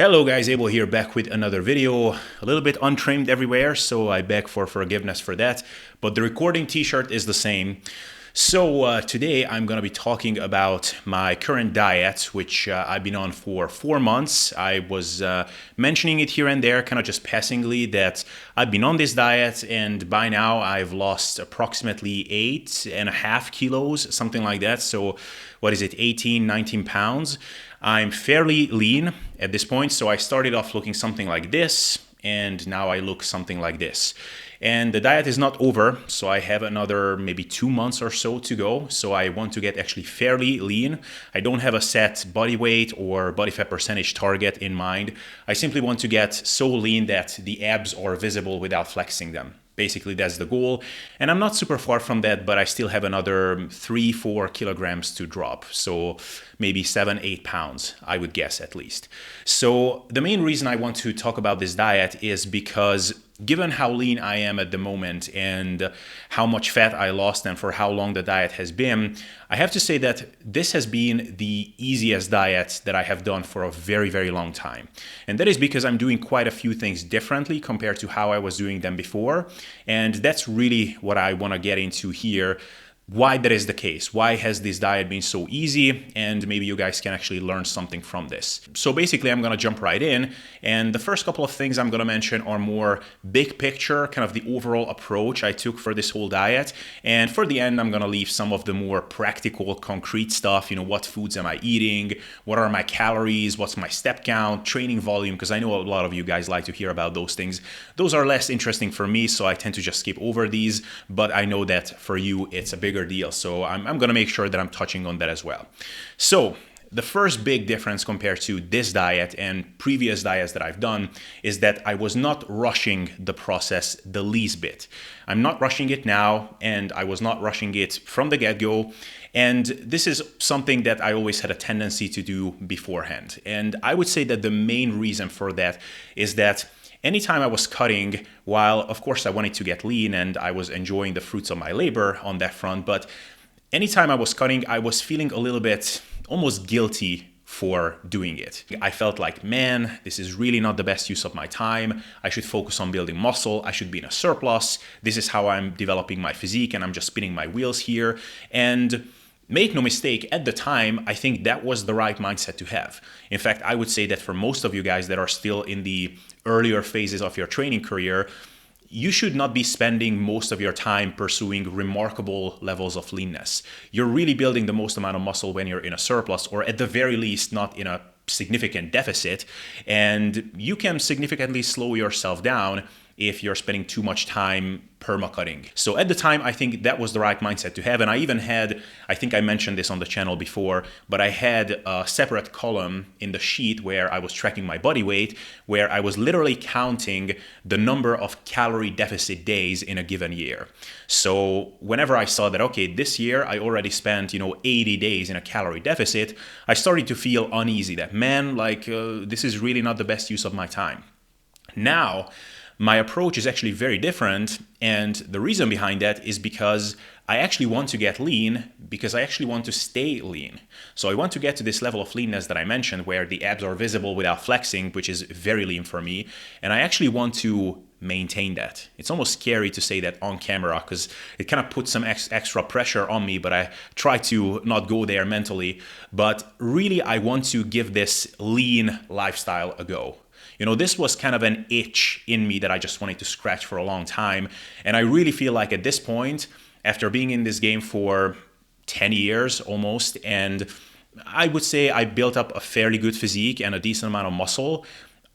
Hello guys, Abel here, back with another video. A little bit untrimmed everywhere, so I beg for forgiveness for that, but the recording t-shirt is the same. So today I'm going to be talking about my current diet, which I've been on for 4 months. I was mentioning it here and there, kind of just passingly, that I've been on this diet, and by now I've lost approximately 8.5 kilos, something like that. So what is it, 18, 19 pounds? I'm fairly lean at this point, so I started off looking something like this, and now I look something like this. And the diet is not over, so I have another maybe 2 months or so to go. So I want to get actually fairly lean. I don't have a set body weight or body fat percentage target in mind. I simply want to get so lean that the abs are visible without flexing them. Basically, that's the goal. And I'm not super far from that, but I still have another 3-4 kilograms to drop. So maybe 7-8 pounds, I would guess at least. So the main reason I want to talk about this diet is because given how lean I am at the moment and how much fat I lost and for how long the diet has been, I have to say that this has been the easiest diet that I have done for a very, very long time. And that is because I'm doing quite a few things differently compared to how I was doing them before. And that's really what I want to get into here. Why that is the case. Why has this diet been so easy? And maybe you guys can actually learn something from this. So basically, I'm going to jump right in. And the first couple of things I'm going to mention are more big picture, kind of the overall approach I took for this whole diet. And for the end, I'm going to leave some of the more practical, concrete stuff. What foods am I eating? What are my calories? What's my step count, training volume? Because I know a lot of you guys like to hear about those things. Those are less interesting for me, so I tend to just skip over these. But I know that for you, it's a bigger deal. So I'm going to make sure that I'm touching on that as well. So the first big difference compared to this diet and previous diets that I've done is that I was not rushing the process the least bit. I'm not rushing it now, and I was not rushing it from the get-go. And this is something that I always had a tendency to do beforehand. And I would say that the main reason for that is that anytime I was cutting, while of course I wanted to get lean and I was enjoying the fruits of my labor on that front, but anytime I was cutting, I was feeling a little bit almost guilty for doing it. I felt like, man, this is really not the best use of my time. I should focus on building muscle. I should be in a surplus. This is how I'm developing my physique, and I'm just spinning my wheels here. And make no mistake, at the time, I think that was the right mindset to have. In fact, I would say that for most of you guys that are still in the earlier phases of your training career, you should not be spending most of your time pursuing remarkable levels of leanness. You're really building the most amount of muscle when you're in a surplus, or at the very least, not in a significant deficit. And you can significantly slow yourself down if you're spending too much time perma-cutting. So at the time, I think that was the right mindset to have. And I even had, I think I mentioned this on the channel before, but I had a separate column in the sheet where I was tracking my body weight, where I was literally counting the number of calorie deficit days in a given year. So whenever I saw that, okay, this year I already spent, 80 days in a calorie deficit, I started to feel uneasy that, man, this is really not the best use of my time. Now, my approach is actually very different, and the reason behind that is because I actually want to get lean because I actually want to stay lean. So I want to get to this level of leanness that I mentioned where the abs are visible without flexing, which is very lean for me, and I actually want to maintain that. It's almost scary to say that on camera because it kind of puts some extra pressure on me, but I try to not go there mentally. But really, I want to give this lean lifestyle a go. This was kind of an itch in me that I just wanted to scratch for a long time. And I really feel like at this point, after being in this game for 10 years almost, and I would say I built up a fairly good physique and a decent amount of muscle,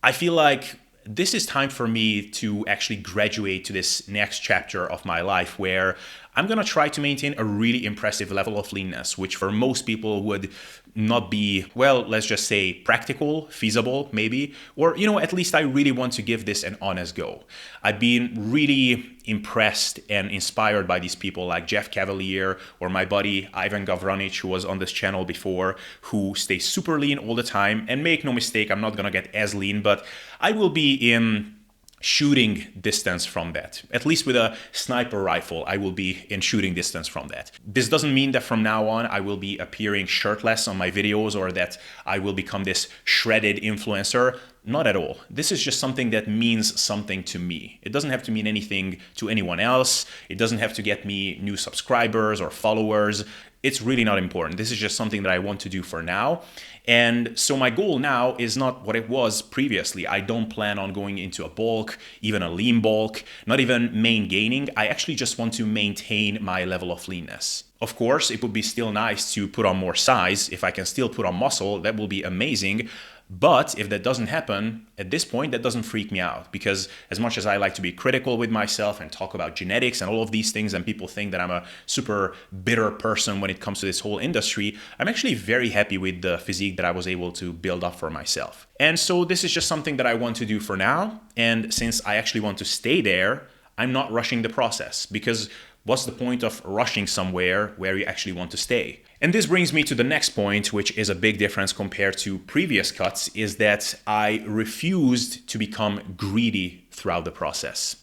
I feel like this is time for me to actually graduate to this next chapter of my life where I'm going to try to maintain a really impressive level of leanness, which for most people would not be, well, let's just say practical, feasible, maybe, or, at least I really want to give this an honest go. I've been really impressed and inspired by these people like Jeff Cavalier or my buddy Ivan Gavranic, who was on this channel before, who stays super lean all the time. And make no mistake, I'm not going to get as lean, but I will be in shooting distance from that. At least with a sniper rifle, I will be in shooting distance from that. This doesn't mean that from now on I will be appearing shirtless on my videos or that I will become this shredded influencer. Not at all. This is just something that means something to me. It doesn't have to mean anything to anyone else. It doesn't have to get me new subscribers or followers. It's really not important. This is just something that I want to do for now. And so my goal now is not what it was previously. I don't plan on going into a bulk, even a lean bulk, not even main gaining. I actually just want to maintain my level of leanness. Of course, it would be still nice to put on more size. If I can still put on muscle, that will be amazing. But if that doesn't happen, at this point, that doesn't freak me out, because as much as I like to be critical with myself and talk about genetics and all of these things, and people think that I'm a super bitter person when it comes to this whole industry, I'm actually very happy with the physique that I was able to build up for myself. And so this is just something that I want to do for now. And since I actually want to stay there, I'm not rushing the process, because what's the point of rushing somewhere where you actually want to stay? And this brings me to the next point, which is a big difference compared to previous cuts, is that I refused to become greedy throughout the process.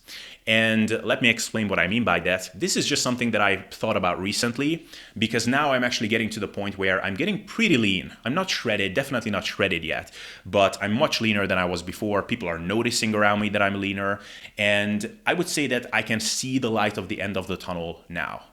And let me explain what I mean by that. This is just something that I thought about recently, because now I'm actually getting to the point where I'm getting pretty lean. I'm not shredded, definitely not shredded yet, but I'm much leaner than I was before. People are noticing around me that I'm leaner. And I would say that I can see the light of the end of the tunnel now.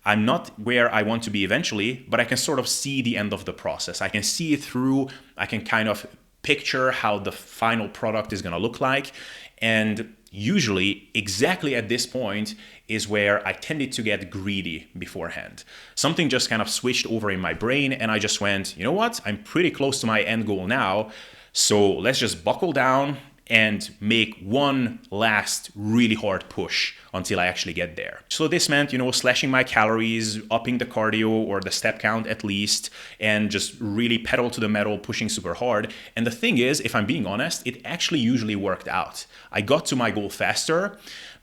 I'm not where I want to be eventually, but I can sort of see the end of the process. I can see it through. I can kind of picture how the final product is going to look like. And usually, exactly at this point is where I tended to get greedy beforehand. Something just kind of switched over in my brain, and I just went, you know what? I'm pretty close to my end goal now. So let's just buckle down and make one last really hard push until I actually get there. So this meant, slashing my calories, upping the cardio or the step count at least, and just really pedal to the metal, pushing super hard. And the thing is, if I'm being honest, it actually usually worked out. I got to my goal faster.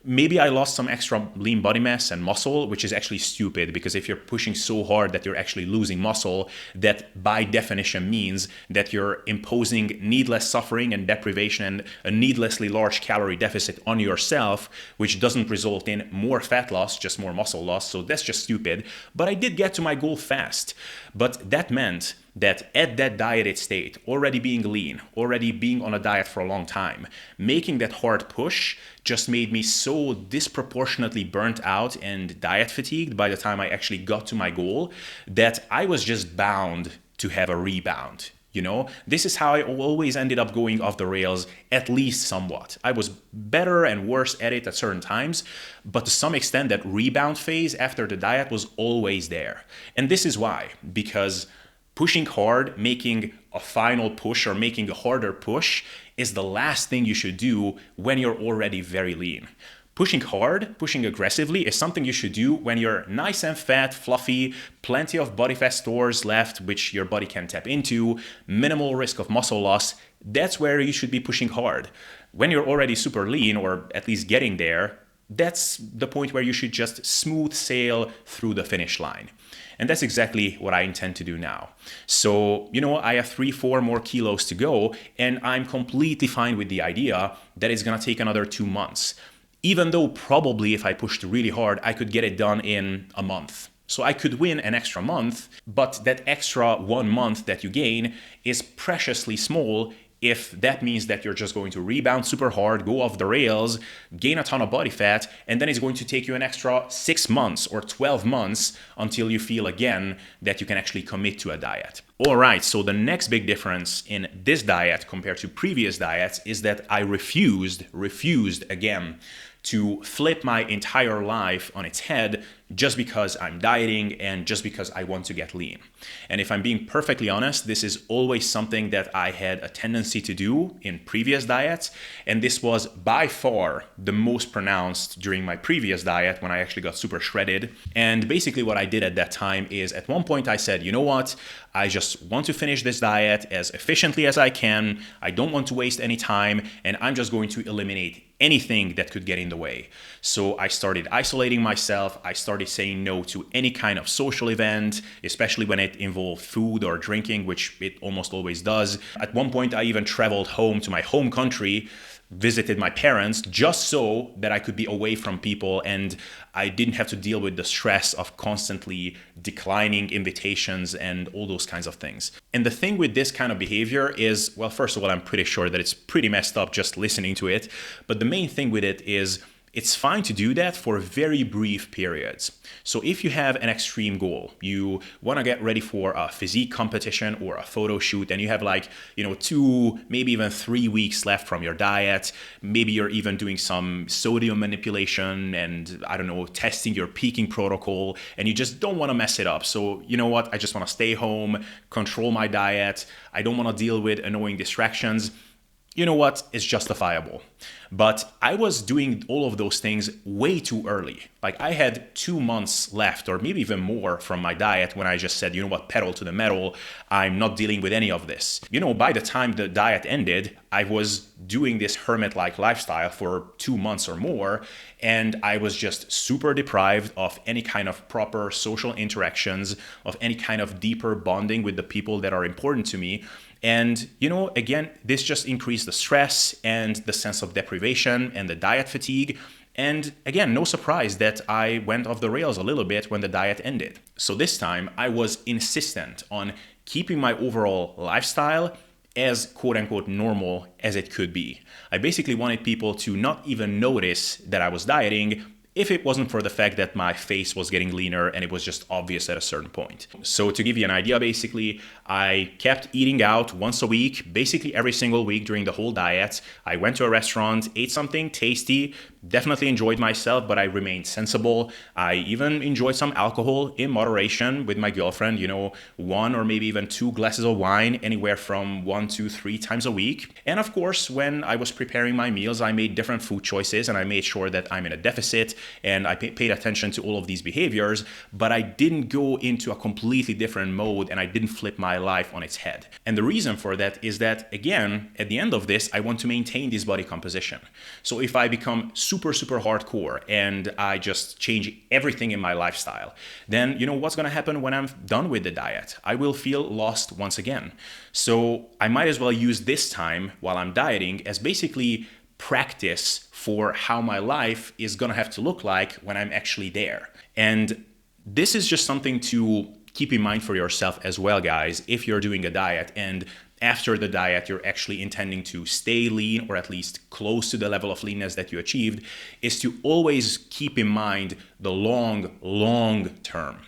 Maybe I lost some extra lean body mass and muscle, which is actually stupid, because if you're pushing so hard that you're actually losing muscle, that by definition means that you're imposing needless suffering and deprivation and a needlessly large calorie deficit on yourself, which doesn't result in more fat loss, just more muscle loss. So that's just stupid. But I did get to my goal fast. But that meant that at that dieted state, already being lean, already being on a diet for a long time, making that hard push just made me so disproportionately burnt out and diet fatigued by the time I actually got to my goal that I was just bound to have a rebound. This is how I always ended up going off the rails, at least somewhat. I was better and worse at it at certain times, but to some extent that rebound phase after the diet was always there. And this is why, because pushing hard, making a final push or making a harder push is the last thing you should do when you're already very lean. Pushing hard, pushing aggressively is something you should do when you're nice and fat, fluffy, plenty of body fat stores left, which your body can tap into, minimal risk of muscle loss. That's where you should be pushing hard. When you're already super lean, or at least getting there, that's the point where you should just smooth sail through the finish line. And that's exactly what I intend to do now. So, I have 3-4 more kilos to go, and I'm completely fine with the idea that it's gonna take another 2 months. Even though probably if I pushed really hard, I could get it done in a month. So I could win an extra month, but that extra 1 month that you gain is preciously small if that means that you're just going to rebound super hard, go off the rails, gain a ton of body fat, and then it's going to take you an extra 6 months or 12 months until you feel again that you can actually commit to a diet. All right, so the next big difference in this diet compared to previous diets is that I refused again to flip my entire life on its head just because I'm dieting and just because I want to get lean. And if I'm being perfectly honest, this is always something that I had a tendency to do in previous diets. And this was by far the most pronounced during my previous diet when I actually got super shredded. And basically what I did at that time is at one point I said, you know what? I just want to finish this diet as efficiently as I can. I don't want to waste any time, and I'm just going to eliminate anything that could get in the way. So I started isolating myself. I started saying no to any kind of social event, especially when it involved food or drinking, which it almost always does. At one point, I even traveled home to my home country visited my parents just so that I could be away from people and I didn't have to deal with the stress of constantly declining invitations and all those kinds of things. And the thing with this kind of behavior is, well, first of all, I'm pretty sure that it's pretty messed up just listening to it. But the main thing with it is it's fine to do that for very brief periods. So if you have an extreme goal, you want to get ready for a physique competition or a photo shoot, and you have 2, maybe even 3 weeks left from your diet. Maybe you're even doing some sodium manipulation and testing your peaking protocol, and you just don't want to mess it up. So you know what? I just want to stay home, control my diet. I don't want to deal with annoying distractions. You know what? It's justifiable. But I was doing all of those things way too early. I had 2 months left or maybe even more from my diet when I just said, you know what, pedal to the metal. I'm not dealing with any of this. By the time the diet ended, I was doing this hermit-like lifestyle for 2 months or more. And I was just super deprived of any kind of proper social interactions, of any kind of deeper bonding with the people that are important to me. And, again, this just increased the stress and the sense of deprivation and the diet fatigue. And again, no surprise that I went off the rails a little bit when the diet ended. So this time I was insistent on keeping my overall lifestyle as quote unquote normal as it could be. I basically wanted people to not even notice that I was dieting if it wasn't for the fact that my face was getting leaner and it was just obvious at a certain point. So to give you an idea, basically, I kept eating out once a week, basically every single week during the whole diet. I went to a restaurant, ate something tasty, definitely enjoyed myself, but I remained sensible. I even enjoyed some alcohol in moderation with my girlfriend, 1 or maybe even 2 glasses of wine, anywhere from 1 to 3 times a week. And of course, when I was preparing my meals, I made different food choices and I made sure that I'm in a deficit and I paid attention to all of these behaviors, but I didn't go into a completely different mode and I didn't flip my life on its head. And the reason for that is that, again, at the end of this, I want to maintain this body composition. So if I become super hardcore and I just change everything in my lifestyle, then what's going to happen when I'm done with the diet? I will feel lost once again. So I might as well use this time while I'm dieting as basically practice for how my life is going to have to look like when I'm actually there. And this is just something to keep in mind for yourself as well, guys, if you're doing a diet and after the diet, you're actually intending to stay lean or at least close to the level of leanness that you achieved, is to always keep in mind the long term.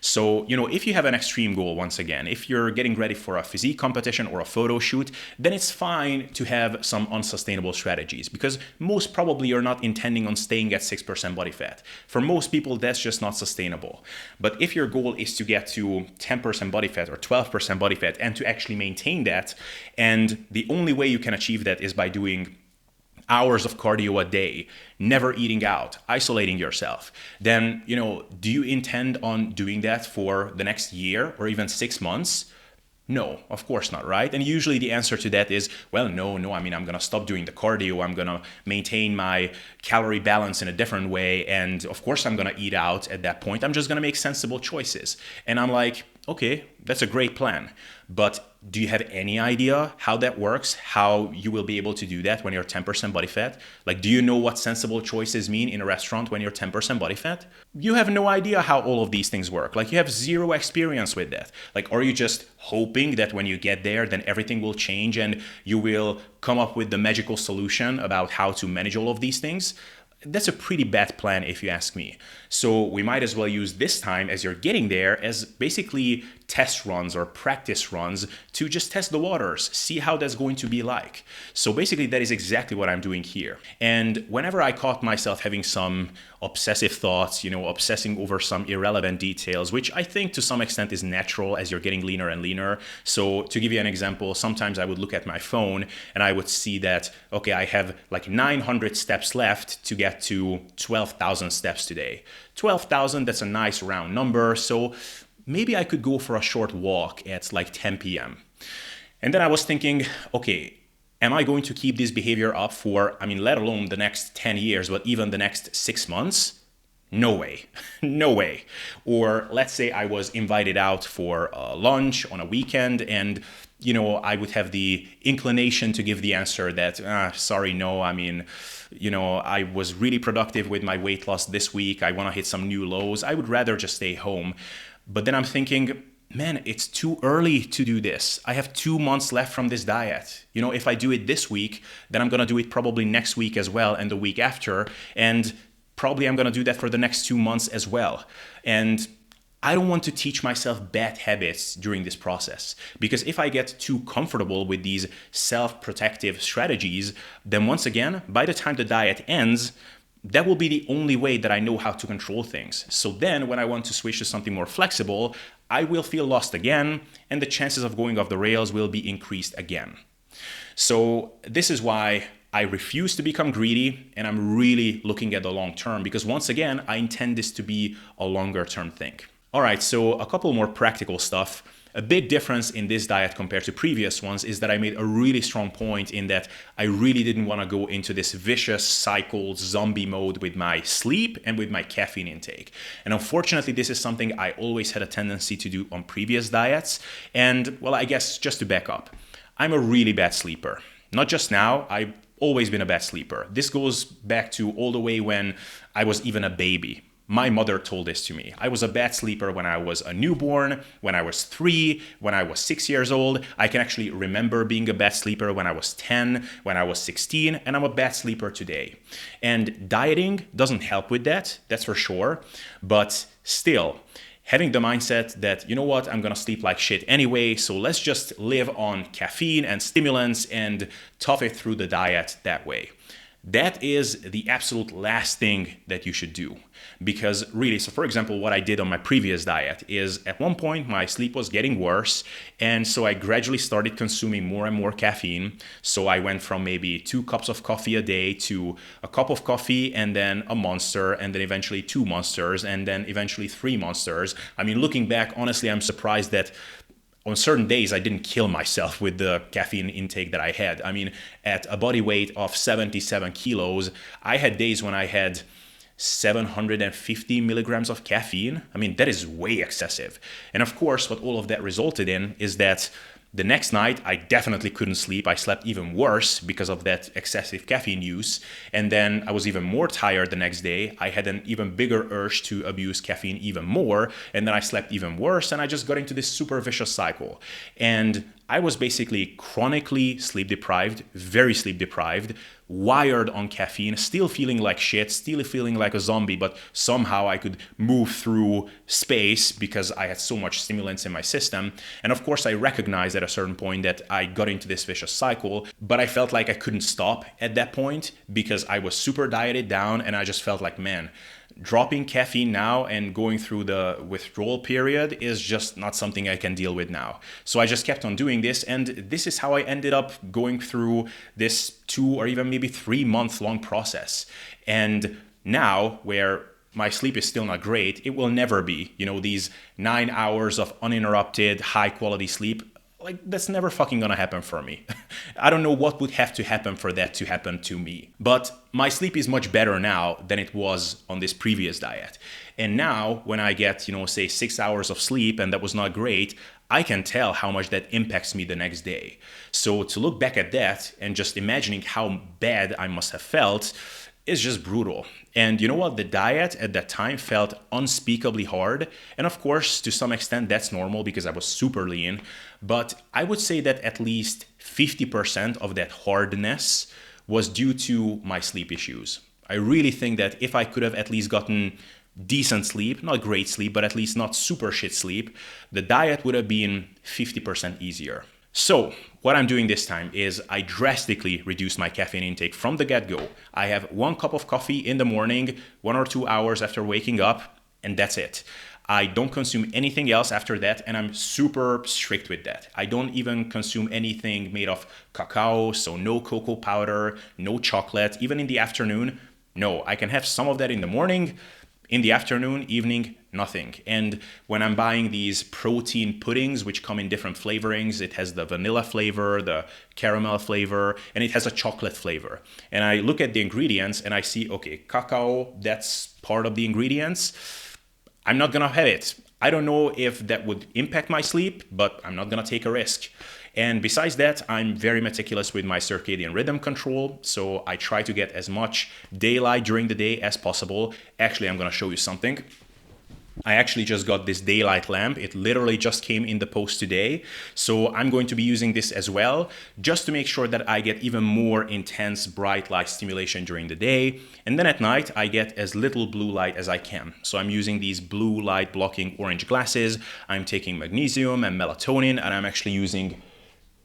So, if you have an extreme goal, once again, if you're getting ready for a physique competition or a photo shoot, then it's fine to have some unsustainable strategies because most probably you're not intending on staying at 6% body fat. For most people, that's just not sustainable. But if your goal is to get to 10% body fat or 12% body fat and to actually maintain that, and the only way you can achieve that is by doing hours of cardio a day, never eating out, isolating yourself, then, do you intend on doing that for the next year or even 6 months? No, of course not, right? And usually the answer to that is, well, no, I'm going to stop doing the cardio. I'm going to maintain my calorie balance in a different way. And of course, I'm going to eat out at that point. I'm just going to make sensible choices. And I'm like, okay, that's a great plan. But do you have any idea how that works? How you will be able to do that when you're 10% body fat? Do you know what sensible choices mean in a restaurant when you're 10% body fat? You have no idea how all of these things work. You have zero experience with that. Are you just hoping that when you get there, then everything will change and you will come up with the magical solution about how to manage all of these things? That's a pretty bad plan if you ask me. So we might as well use this time as you're getting there as basically test runs or practice runs to just test the waters, see how that's going to be like. So basically that is exactly what I'm doing here. And whenever I caught myself having some obsessive thoughts, obsessing over some irrelevant details, which I think to some extent is natural as you're getting leaner and leaner. So to give you an example, sometimes I would look at my phone and I would see that, okay, I have 900 steps left to get to 12,000 steps today. 12,000, that's a nice round number. So maybe I could go for a short walk at 10 p.m. And then I was thinking, okay, am I going to keep this behavior up for, let alone the next 10 years, but even the next 6 months? No way. No way. Or let's say I was invited out for lunch on a weekend and I would have the inclination to give the answer that, sorry, no, I mean, I was really productive with my weight loss this week. I want to hit some new lows. I would rather just stay home. But then I'm thinking, man, it's too early to do this. I have 2 months left from this diet. If I do it this week, then I'm going to do it probably next week as well and the week after. And probably I'm going to do that for the next 2 months as well. And I don't want to teach myself bad habits during this process, because if I get too comfortable with these self-protective strategies, then once again, by the time the diet ends, that will be the only way that I know how to control things. So then when I want to switch to something more flexible, I will feel lost again, and the chances of going off the rails will be increased again. So this is why I refuse to become greedy, and I'm really looking at the long term, because once again, I intend this to be a longer term thing. All right, so a couple more practical stuff. A big difference in this diet compared to previous ones is that I made a really strong point in that I really didn't want to go into this vicious cycle zombie mode with my sleep and with my caffeine intake. And unfortunately, this is something I always had a tendency to do on previous diets. And well, I guess just to back up, I'm a really bad sleeper. Not just now, I've always been a bad sleeper. This goes back to all the way when I was even a baby. My mother told this to me. I was a bad sleeper when I was a newborn, when I was 3, when I was 6 years old. I can actually remember being a bad sleeper when I was 10, when I was 16, and I'm a bad sleeper today. And dieting doesn't help with that, that's for sure. But still, having the mindset that, I'm gonna sleep like shit anyway, so let's just live on caffeine and stimulants and tough it through the diet that way. That is the absolute last thing that you should do. Because really, so for example, what I did on my previous diet is at one point my sleep was getting worse. And so I gradually started consuming more and more caffeine. So I went from maybe 2 cups of coffee a day to a cup of coffee and then a Monster and then eventually 2 Monsters and then eventually 3 Monsters. I mean, looking back, honestly, I'm surprised that on certain days, I didn't kill myself with the caffeine intake that I had. I mean, at a body weight of 77 kilos, I had days when I had 750 milligrams of caffeine. I mean, that is way excessive. And of course, what all of that resulted in is that the next night, I definitely couldn't sleep. I slept even worse because of that excessive caffeine use. And then I was even more tired the next day. I had an even bigger urge to abuse caffeine even more. And then I slept even worse. And I just got into this super vicious cycle. And I was basically chronically sleep deprived, very sleep deprived, wired on caffeine, still feeling like shit, still feeling like a zombie, but somehow I could move through space because I had so much stimulants in my system. And of course, I recognized at a certain point that I got into this vicious cycle, but I felt like I couldn't stop at that point because I was super dieted down, and I just felt like, man, dropping caffeine now and going through the withdrawal period is just not something I can deal with now. So I just kept on doing this, and this is how I ended up going through this 2 or even maybe 3 month long process. And now, where my sleep is still not great, it will never be, these 9 hours of uninterrupted high quality sleep. Like, that's never fucking gonna happen for me. I don't know what would have to happen for that to happen to me. But my sleep is much better now than it was on this previous diet. And now, when I get, say 6 hours of sleep, and that was not great, I can tell how much that impacts me the next day. So to look back at that and just imagining how bad I must have felt is just brutal. And you know what? The diet at that time felt unspeakably hard. And of course, to some extent, that's normal because I was super lean. But I would say that at least 50% of that hardness was due to my sleep issues. I really think that if I could have at least gotten decent sleep, not great sleep, but at least not super shit sleep, the diet would have been 50% easier. So what I'm doing this time is I drastically reduce my caffeine intake from the get-go. I have 1 cup of coffee in the morning, 1 or 2 hours after waking up, and that's it. I don't consume anything else after that, and I'm super strict with that. I don't even consume anything made of cacao, so no cocoa powder, no chocolate, even in the afternoon. No, I can have some of that in the morning. In the afternoon, evening, nothing. And when I'm buying these protein puddings, which come in different flavorings, it has the vanilla flavor, the caramel flavor, and it has a chocolate flavor. And I look at the ingredients and I see, okay, cacao, that's part of the ingredients. I'm not gonna have it. I don't know if that would impact my sleep, but I'm not gonna take a risk. And besides that, I'm very meticulous with my circadian rhythm control. So I try to get as much daylight during the day as possible. Actually, I'm going to show you something. I actually just got this daylight lamp. It literally just came in the post today. So I'm going to be using this as well, just to make sure that I get even more intense bright light stimulation during the day. And then at night, I get as little blue light as I can. So I'm using these blue light blocking orange glasses. I'm taking magnesium and melatonin, and I'm actually using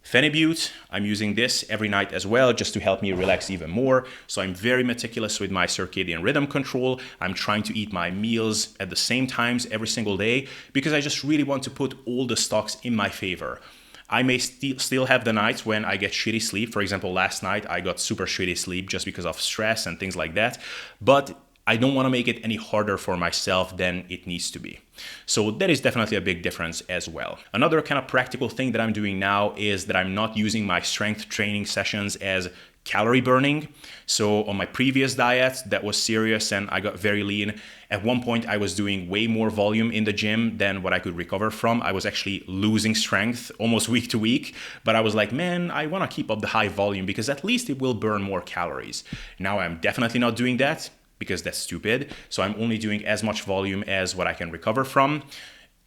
Phenibut. I'm using this every night as well, just to help me relax even more. So I'm very meticulous with my circadian rhythm control. I'm trying to eat my meals at the same times every single day, because I just really want to put all the stocks in my favor. I may still have the nights when I get shitty sleep. For example, last night I got super shitty sleep just because of stress and things like that. But I don't want to make it any harder for myself than it needs to be. So that is definitely a big difference as well. Another kind of practical thing that I'm doing now is that I'm not using my strength training sessions as calorie burning. So on my previous diet, that was serious and I got very lean. At one point, I was doing way more volume in the gym than what I could recover from. I was actually losing strength almost week to week, but I was like, man, I want to keep up the high volume because at least it will burn more calories. Now I'm definitely not doing that, because that's stupid. So I'm only doing as much volume as what I can recover from.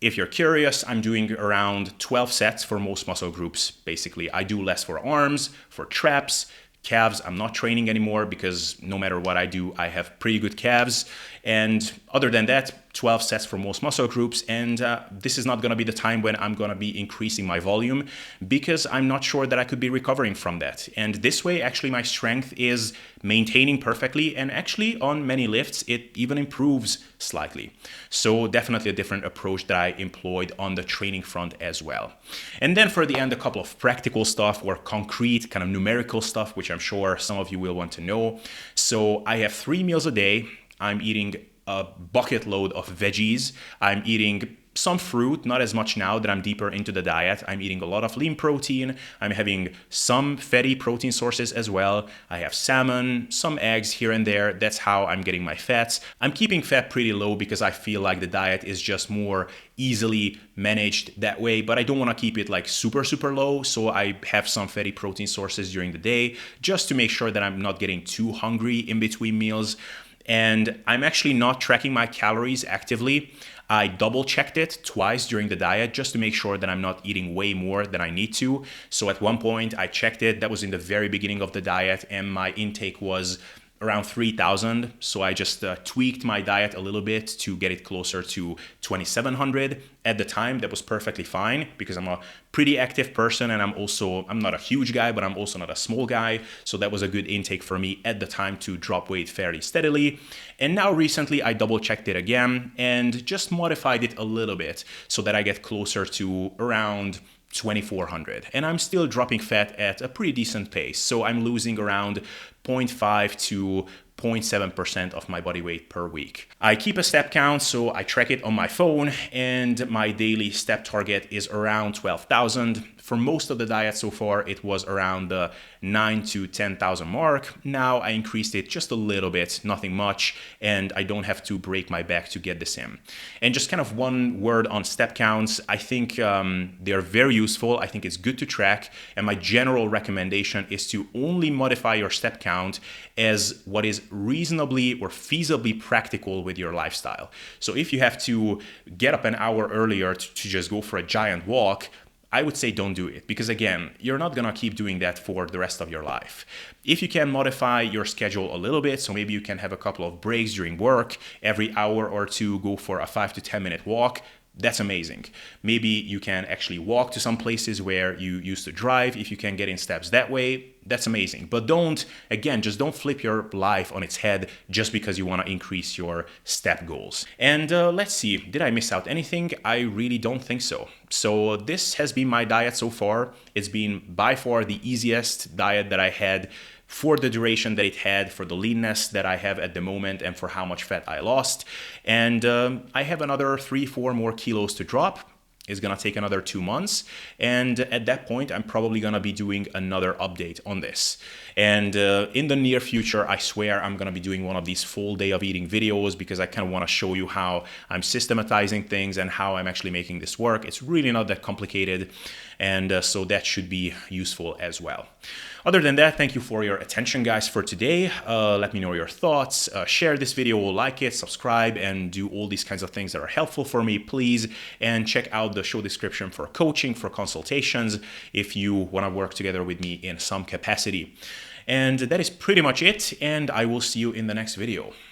If you're curious, I'm doing around 12 sets for most muscle groups. Basically, I do less for arms, for traps, calves. I'm not training anymore because no matter what I do, I have pretty good calves. And other than that, 12 sets for most muscle groups. And this is not going to be the time when I'm going to be increasing my volume, because I'm not sure that I could be recovering from that. And this way, actually, my strength is maintaining perfectly. And actually, on many lifts, it even improves slightly. So definitely a different approach that I employed on the training front as well. And then for the end, a couple of practical stuff or concrete kind of numerical stuff, which I'm sure some of you will want to know. So I have 3 meals a day. I'm eating a bucket load of veggies. I'm eating some fruit, not as much now that I'm deeper into the diet. I'm eating a lot of lean protein. I'm having some fatty protein sources as well. I have salmon, some eggs here and there. That's how I'm getting my fats. I'm keeping fat pretty low because I feel like the diet is just more easily managed that way, but I don't want to keep it like super low. So I have some fatty protein sources during the day just to make sure that I'm not getting too hungry in between meals. And I'm actually not tracking my calories actively. I double checked it twice during the diet just to make sure that I'm not eating way more than I need to. So at one point I checked it. That was in the very beginning of the diet, and my intake was around 3,000. So I just tweaked my diet a little bit to get it closer to 2,700. At the time, that was perfectly fine because I'm a pretty active person, and I'm not a huge guy, but I'm also not a small guy. So that was a good intake for me at the time to drop weight fairly steadily. And now recently I double checked it again and just modified it a little bit so that I get closer to around 2,400, and I'm still dropping fat at a pretty decent pace. So I'm losing around 0.5 to 0.7% of my body weight per week. I keep a step count, so I track it on my phone, and my daily step target is around 12,000. For most of the diet so far, it was around the 9 to 10,000 mark. Now I increased it just a little bit, nothing much, and I don't have to break my back to get this in. And just kind of one word on step counts. I think they are very useful. I think it's good to track, and my general recommendation is to only modify your step count as what is reasonably or feasibly practical with your lifestyle. So if you have to get up an hour earlier to just go for a giant walk, I would say don't do it, because again, you're not gonna keep doing that for the rest of your life. If you can modify your schedule a little bit, so maybe you can have a couple of breaks during work, every hour or two go for a 5 to 10 minute walk, that's amazing. Maybe you can actually walk to some places where you used to drive. If you can get in steps that way, that's amazing. But just don't flip your life on its head just because you want to increase your step goals. And let's see, did I miss out anything? I really don't think so. So this has been my diet so far. It's been by far the easiest diet that I had for the duration that it had, for the leanness that I have at the moment, and for how much fat I lost. And I have another 3-4 more kilos to drop. is going to take another 2 months. And at that point, I'm probably going to be doing another update on this. And in the near future, I swear I'm going to be doing one of these full day of eating videos, because I kind of want to show you how I'm systematizing things and how I'm actually making this work. It's really not that complicated. And so that should be useful as well. Other than that, thank you for your attention, guys, for today. Let me know your thoughts. Share this video, like it, subscribe, and do all these kinds of things that are helpful for me, please. And check out the show description for coaching, for consultations, if you want to work together with me in some capacity. And that is pretty much it, and I will see you in the next video.